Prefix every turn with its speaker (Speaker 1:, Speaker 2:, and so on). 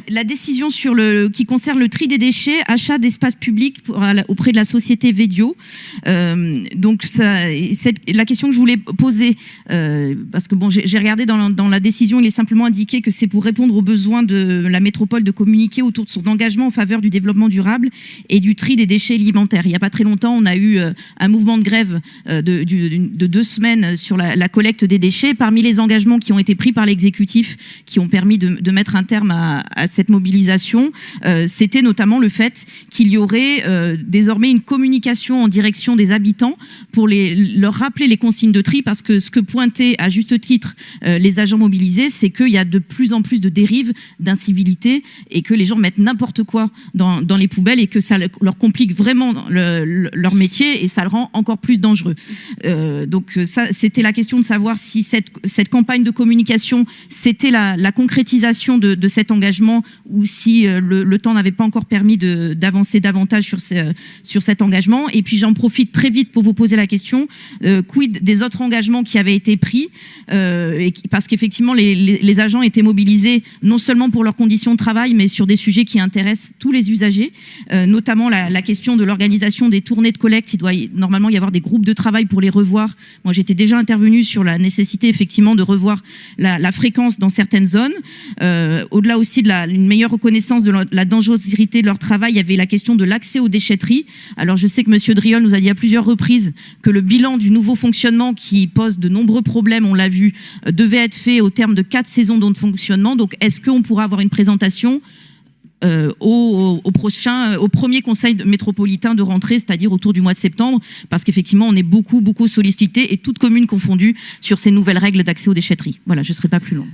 Speaker 1: la décision qui concerne le tri des déchets, achat d'espace public auprès de la société Vedio. Donc la question que je voulais poser, parce que bon, j'ai regardé dans la décision, il est simplement indiqué que c'est pour répondre aux besoins de la métropole de communiquer autour de son engagement en faveur du développement durable et du tri des déchets alimentaires. Il n'y a pas très longtemps, on a eu un mouvement de grève de 2 semaines sur la collecte des déchets. Parmi les engagements qui ont été pris par l'exécutif, qui ont permis de mettre un terme à cette mobilisation, c'était notamment le fait qu'il y aurait désormais une communication en direction des habitants pour leur rappeler les consignes de tri, parce que ce que pointaient à juste titre les agents mobilisés, c'est qu'il y a de plus en plus de dérives, d'incivilité, et que les gens mettent n'importe quoi dans les poubelles et que ça leur complique vraiment leur métier et ça le rend encore plus dangereux. Donc ça, c'était la question de savoir si cette campagne de communication, c'était la concrétisation de cet engagement, ou si le temps n'avait pas encore permis d'avancer davantage sur cet engagement. Et puis j'en profite très vite pour vous poser la question, quid des autres engagements qui avaient été pris, parce qu'effectivement les agents étaient mobilisés non seulement pour leurs conditions de travail, mais sur des sujets qui intéressent tous les usagers, notamment la question de l'organisation des tournées de collecte. Il doit normalement y avoir des groupes de travail pour les revoir. Moi, j'étais déjà intervenue sur la nécessité effectivement de revoir la fréquence dans certaines zones. Au-delà aussi une meilleure reconnaissance de la dangerosité de leur travail, il y avait la question de l'accès aux déchetteries. Alors je sais que M. Driol nous a dit à plusieurs reprises que le bilan du nouveau fonctionnement, qui pose de nombreux problèmes, on l'a vu, devait être fait au terme de 4 saisons de fonctionnement. Donc est-ce qu'on pourra avoir une présentation au premier conseil métropolitain de rentrée, c'est-à-dire autour du mois de septembre, parce qu'effectivement on est beaucoup sollicité, et toutes communes confondues, sur ces nouvelles règles d'accès aux déchetteries. Voilà, je ne serai pas plus long.